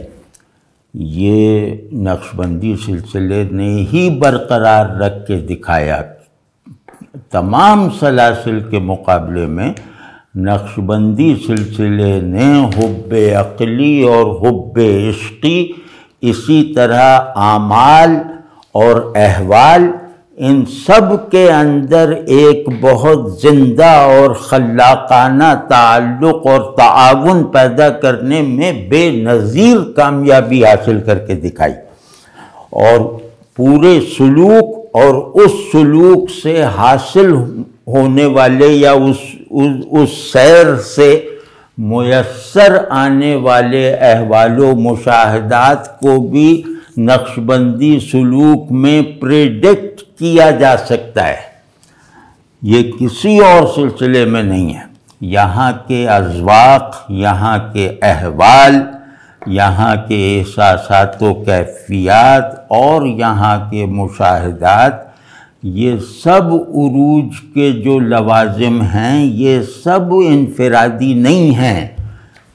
یہ نقشبندی سلسلے نے ہی برقرار رکھ کے دکھایا۔ تمام سلاسل کے مقابلے میں نقشبندی سلسلے نے حب عقلی اور حب عشقی، اسی طرح اعمال اور احوال، ان سب کے اندر ایک بہت زندہ اور خلاقانہ تعلق اور تعاون پیدا کرنے میں بے نظیر کامیابی حاصل کر کے دکھائی، اور پورے سلوک اور اس سلوک سے حاصل ہونے والے یا اس سیر سے میسر آنے والے احوال و مشاہدات کو بھی نقشبندی سلوک میں پریڈکٹ کیا جا سکتا ہے۔ یہ کسی اور سلسلے میں نہیں ہے۔ یہاں کے اذواق، یہاں کے احوال، یہاں کے احساسات و کیفیات اور یہاں کے مشاہدات، یہ سب عروج کے جو لوازم ہیں یہ سب انفرادی نہیں ہیں،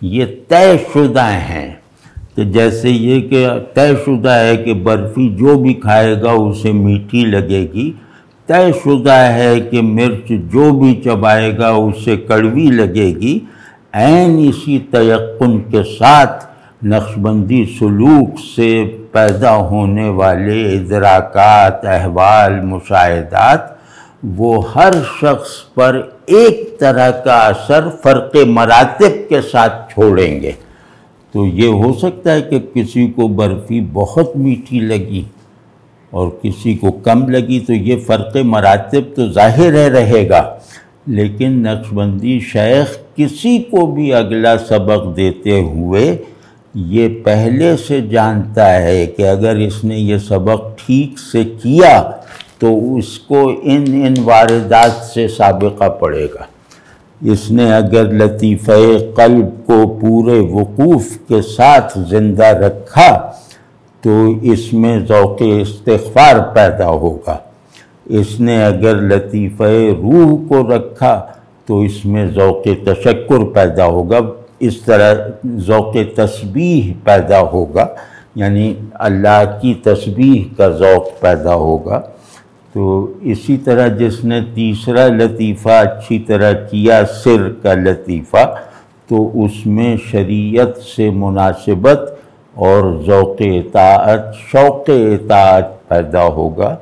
یہ طے شدہ ہیں۔ کہ جیسے یہ کہ طے شدہ ہے کہ برفی جو بھی کھائے گا اسے میٹھی لگے گی، طے شدہ ہے کہ مرچ جو بھی چبائے گا اسے کڑوی لگے گی، عین اسی تیقن کے ساتھ نقشبندی سلوک سے پیدا ہونے والے ادراکات، احوال، مشاہدات، وہ ہر شخص پر ایک طرح کا اثر فرق مراتب کے ساتھ چھوڑیں گے۔ تو یہ ہو سکتا ہے کہ کسی کو برفی بہت میٹھی لگی اور کسی کو کم لگی، تو یہ فرق مراتب تو ظاہر رہے گا، لیکن نقشبندی شیخ کسی کو بھی اگلا سبق دیتے ہوئے یہ پہلے سے جانتا ہے کہ اگر اس نے یہ سبق ٹھیک سے کیا تو اس کو ان واردات سے سابقہ پڑے گا۔ اس نے اگر لطیفہ قلب کو پورے وقوف کے ساتھ زندہ رکھا تو اس میں ذوق استغفار پیدا ہوگا۔ اس نے اگر لطیفہ روح کو رکھا تو اس میں ذوق تشکر پیدا ہوگا، اس طرح ذوق تسبیح پیدا ہوگا، یعنی اللہ کی تسبیح کا ذوق پیدا ہوگا۔ تو اسی طرح جس نے تیسرا لطیفہ اچھی طرح کیا، سر کا لطیفہ، تو اس میں شریعت سے مناسبت اور ذوق اطاعت، شوق اطاعت پیدا ہوگا۔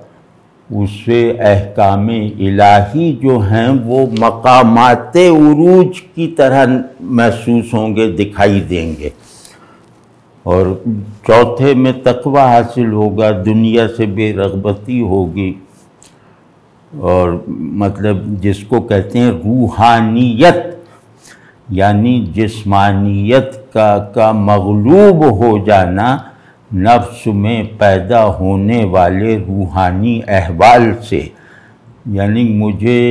اس سے احکام الہی جو ہیں وہ مقامات عروج کی طرح محسوس ہوں گے، دکھائی دیں گے۔ اور چوتھے میں تقوی حاصل ہوگا، دنیا سے بے رغبتی ہوگی، اور مطلب جس کو کہتے ہیں روحانیت، یعنی جسمانیت کا مغلوب ہو جانا نفس میں پیدا ہونے والے روحانی احوال سے۔ یعنی مجھے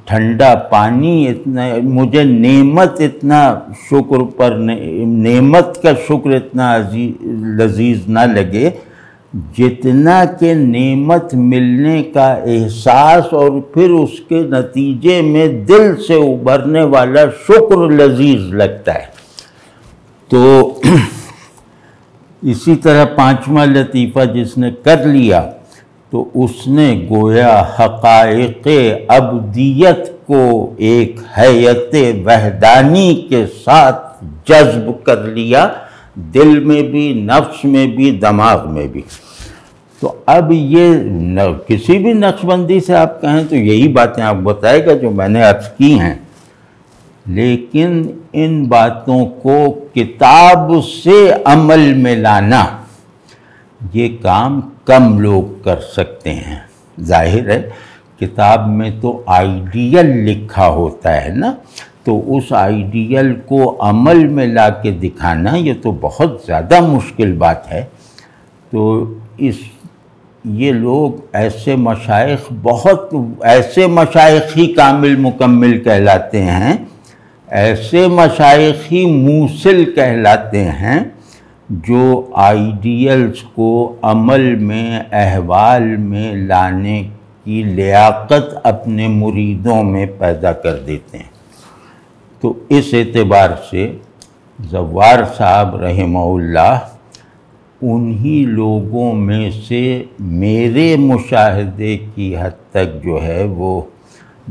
ٹھنڈا پانی اتنا، مجھے نعمت اتنا شکر پر نعمت کا شکر اتنا لذیذ نہ لگے جتنا کہ نعمت ملنے کا احساس اور پھر اس کے نتیجے میں دل سے ابھرنے والا شکر لذیذ لگتا ہے۔ تو اسی طرح پانچواں لطیفہ جس نے کر لیا تو اس نے گویا حقائق ابدیت کو ایک حیت وحدانی کے ساتھ جذب کر لیا، دل میں بھی، نفس میں بھی، دماغ میں بھی۔ تو اب یہ کسی بھی نقش بندی سے آپ کہیں تو یہی باتیں آپ بتائے گا جو میں نے عرض کی ہیں، لیکن ان باتوں کو کتاب سے عمل میں لانا یہ کام کم لوگ کر سکتے ہیں۔ ظاہر ہے کتاب میں تو آئیڈیل لکھا ہوتا ہے نا، تو اس آئیڈیل کو عمل میں لا کے دکھانا یہ تو بہت زیادہ مشکل بات ہے۔ تو یہ لوگ ایسے مشائخ، بہت ایسے مشائخ ہی کامل مکمل کہلاتے ہیں، ایسے مشائخ ہی موصل کہلاتے ہیں جو آئیڈیلز کو عمل میں، احوال میں لانے کی لیاقت اپنے مریدوں میں پیدا کر دیتے ہیں۔ تو اس اعتبار سے زوار صاحب رحمہ اللہ انہی لوگوں میں سے میرے مشاہدے کی حد تک جو ہے وہ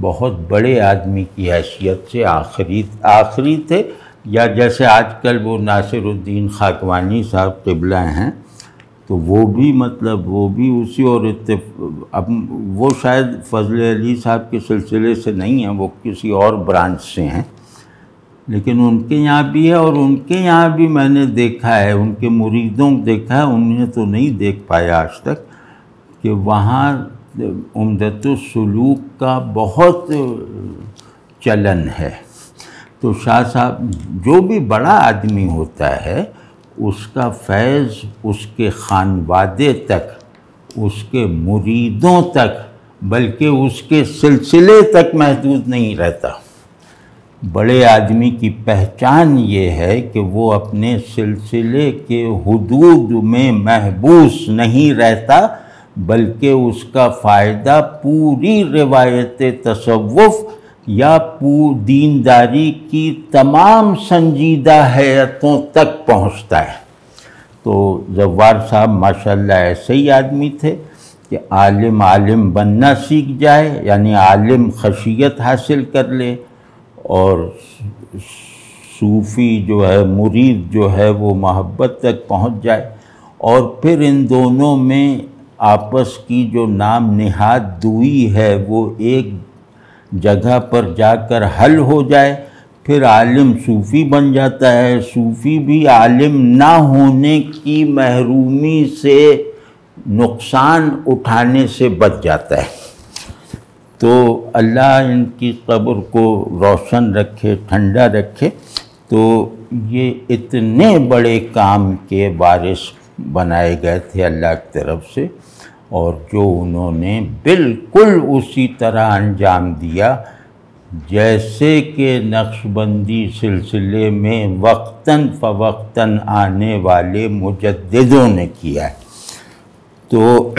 بہت بڑے آدمی کی حیثیت سے آخری تھے، یا جیسے آج کل وہ ناصر الدین خاکوانی صاحب قبلہ ہیں تو وہ بھی مطلب وہ بھی اسی، اور اب وہ شاید فضل علی صاحب کے سلسلے سے نہیں ہیں، وہ کسی اور برانچ سے ہیں، لیکن ان کے یہاں بھی ہے، اور ان کے یہاں بھی میں نے دیکھا ہے، ان کے مریدوں دیکھا ہے، انہیں تو نہیں دیکھ پایا آج تک کہ وہاں عمدۃ السلوک کا بہت چلن ہے۔ تو شاہ صاحب جو بھی بڑا آدمی ہوتا ہے اس کا فیض اس کے خانوادے تک، اس کے مریدوں تک، بلکہ اس کے سلسلے تک محدود نہیں رہتا۔ بڑے آدمی کی پہچان یہ ہے کہ وہ اپنے سلسلے کے حدود میں محبوس نہیں رہتا، بلکہ اس کا فائدہ پوری روایت تصوف یا دینداری کی تمام سنجیدہ حیتوں تک پہنچتا ہے۔ تو زوار صاحب ماشاءاللہ ایسے ہی آدمی تھے کہ عالم بننا سیکھ جائے، یعنی عالم خشیت حاصل کر لے، اور صوفی جو ہے، مرید جو ہے وہ محبت تک پہنچ جائے، اور پھر ان دونوں میں آپس کی جو نام نہاد دوئی ہے وہ ایک جگہ پر جا کر حل ہو جائے، پھر عالم صوفی بن جاتا ہے، صوفی بھی عالم نہ ہونے کی محرومی سے، نقصان اٹھانے سے بچ جاتا ہے۔ تو اللہ ان کی قبر کو روشن رکھے، ٹھنڈا رکھے۔ تو یہ اتنے بڑے کام کے وارث بنائے گئے تھے اللہ کی طرف سے، اور جو انہوں نے بالکل اسی طرح انجام دیا جیسے کہ نقش بندی سلسلے میں وقتاً فوقتاً آنے والے مجددوں نے کیا ہے۔ تو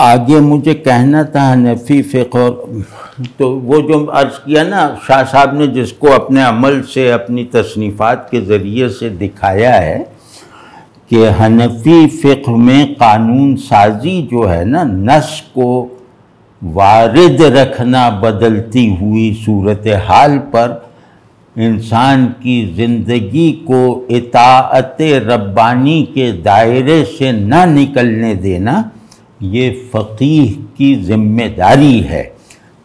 آگے مجھے کہنا تھا حنفی فقہ، اور تو وہ جو عرض کیا نا شاہ صاحب نے، جس کو اپنے عمل سے، اپنی تصنیفات کے ذریعے سے دکھایا ہے کہ حنفی فقہ میں قانون سازی جو ہے نا، نص کو وارد رکھنا بدلتی ہوئی صورتحال پر، انسان کی زندگی کو اطاعت ربانی کے دائرے سے نہ نکلنے دینا، یہ فقیہ کی ذمہ داری ہے۔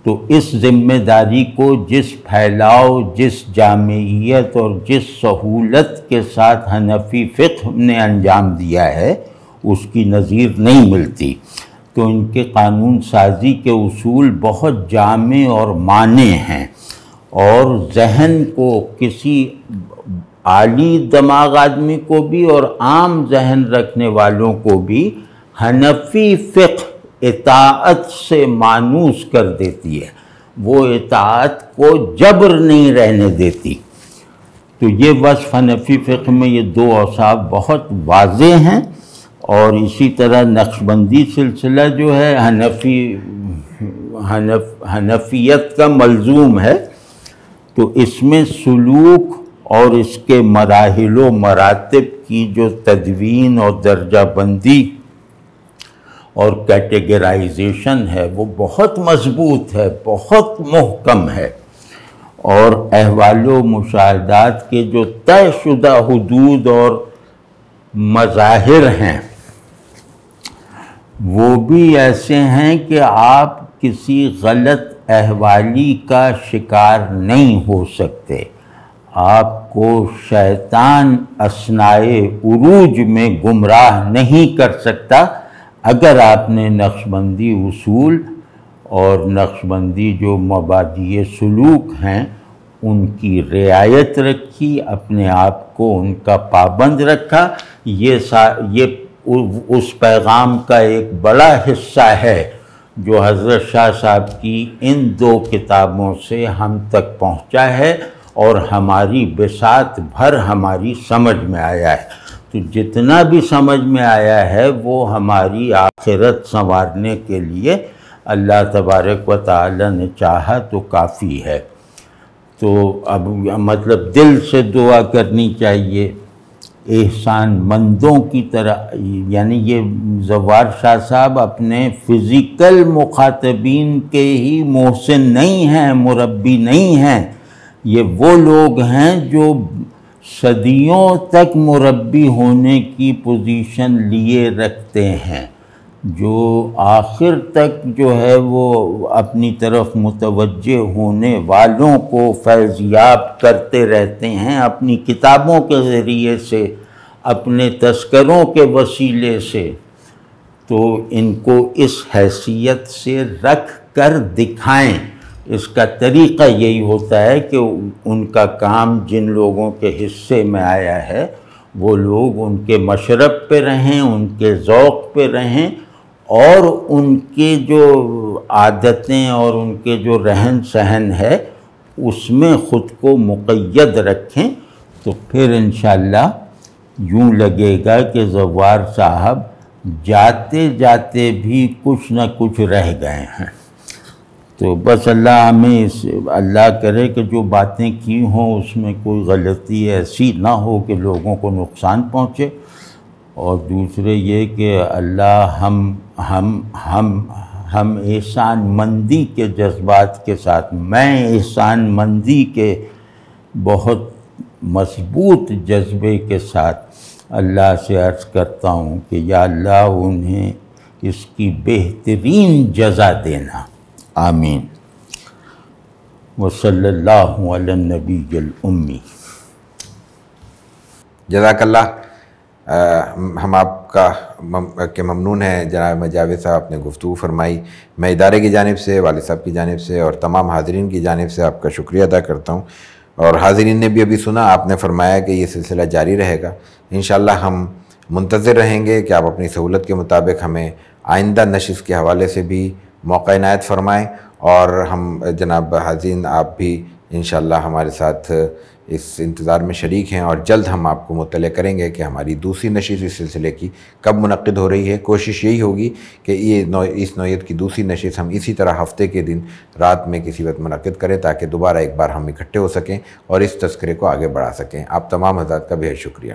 تو اس ذمہ داری کو جس پھیلاؤ، جس جامعیت اور جس سہولت کے ساتھ حنفی فقہ نے انجام دیا ہے، اس کی نظیر نہیں ملتی۔ تو ان کے قانون سازی کے اصول بہت جامع اور مانع ہیں، اور ذہن کو کسی عالی دماغ آدمی کو بھی اور عام ذہن رکھنے والوں کو بھی حنفی فقہ اطاعت سے مانوس کر دیتی ہے، وہ اطاعت کو جبر نہیں رہنے دیتی۔ تو یہ وصف حنفی فقہ میں یہ دو اوصاف بہت واضح ہیں، اور اسی طرح نقشبندی سلسلہ جو ہے حنفیت کا ملزوم ہے۔ تو اس میں سلوک اور اس کے مراحل و مراتب کی جو تدوین اور درجہ بندی اور کیٹیگرائزیشن ہے وہ بہت مضبوط ہے، بہت محکم ہے، اور احوال و مشاہدات کے جو طے شدہ حدود اور مظاہر ہیں وہ بھی ایسے ہیں کہ آپ کسی غلط احوالی کا شکار نہیں ہو سکتے۔ آپ کو شیطان اثناء عروج میں گمراہ نہیں کر سکتا اگر آپ نے نقشبندی اصول اور نقشبندی جو مبادئ سلوک ہیں ان کی رعایت رکھی، اپنے آپ کو ان کا پابند رکھا۔ یہ اس پیغام کا ایک بڑا حصہ ہے جو حضرت شاہ صاحب کی ان دو کتابوں سے ہم تک پہنچا ہے اور ہماری بساط بھر ہماری سمجھ میں آیا ہے۔ تو جتنا بھی سمجھ میں آیا ہے وہ ہماری آخرت سنوارنے کے لیے اللہ تبارک و تعالی نے چاہا تو کافی ہے۔ تو اب مطلب دل سے دعا کرنی چاہیے احسان مندوں کی طرح، یعنی یہ زوار شاہ صاحب اپنے فزیکل مخاطبین کے ہی محسن نہیں ہیں، مربی نہیں ہیں، یہ وہ لوگ ہیں جو صدیوں تک مربی ہونے کی پوزیشن لیے رکھتے ہیں، جو آخر تک جو ہے وہ اپنی طرف متوجہ ہونے والوں کو فیضیاب کرتے رہتے ہیں اپنی کتابوں کے ذریعے سے، اپنے تذکروں کے وسیلے سے۔ تو ان کو اس حیثیت سے رکھ کر دکھائیں۔ اس کا طریقہ یہی ہوتا ہے کہ ان کا کام جن لوگوں کے حصے میں آیا ہے وہ لوگ ان کے مشرب پہ رہیں، ان کے ذوق پہ رہیں، اور ان کے جو عادتیں اور ان کے جو رہن سہن ہے اس میں خود کو مقید رکھیں، تو پھر انشاءاللہ یوں لگے گا کہ زوار صاحب جاتے جاتے بھی کچھ نہ کچھ رہ گئے ہیں۔ تو بس اللہ کرے کہ جو باتیں کی ہوں اس میں کوئی غلطی ایسی نہ ہو کہ لوگوں کو نقصان پہنچے، اور دوسرے یہ کہ اللہ ہم احسان مندی کے جذبات کے ساتھ، میں احسان مندی کے بہت مضبوط جذبے کے ساتھ اللہ سے عرض کرتا ہوں کہ یا اللہ انہیں اس کی بہترین جزا دینا، آمین۔ وصلی اللہ علی النبی الامی۔ جزاک اللہ۔ ہم آپ کا کہ ممنون ہیں جناب مجاوید صاحب، آپ نے گفتگو فرمائی۔ میں ادارے کی جانب سے، والد صاحب کی جانب سے اور تمام حاضرین کی جانب سے آپ کا شکریہ ادا کرتا ہوں، اور حاضرین نے بھی ابھی سنا، آپ نے فرمایا کہ یہ سلسلہ جاری رہے گا۔ انشاءاللہ ہم منتظر رہیں گے کہ آپ اپنی سہولت کے مطابق ہمیں آئندہ نشست کے حوالے سے بھی موقع عنایت فرمائیں، اور ہم جناب حاضرین آپ بھی انشاءاللہ ہمارے ساتھ اس انتظار میں شریک ہیں، اور جلد ہم آپ کو مطلع کریں گے کہ ہماری دوسری نشست اس سلسلے کی کب منعقد ہو رہی ہے۔ کوشش یہی ہوگی کہ اس نوعیت کی دوسری نشست ہم اسی طرح ہفتے کے دن رات میں کسی وقت منعقد کریں، تاکہ دوبارہ ایک بار ہم اکٹھے ہو سکیں اور اس تذکرے کو آگے بڑھا سکیں۔ آپ تمام حضرات کا بہت شکریہ۔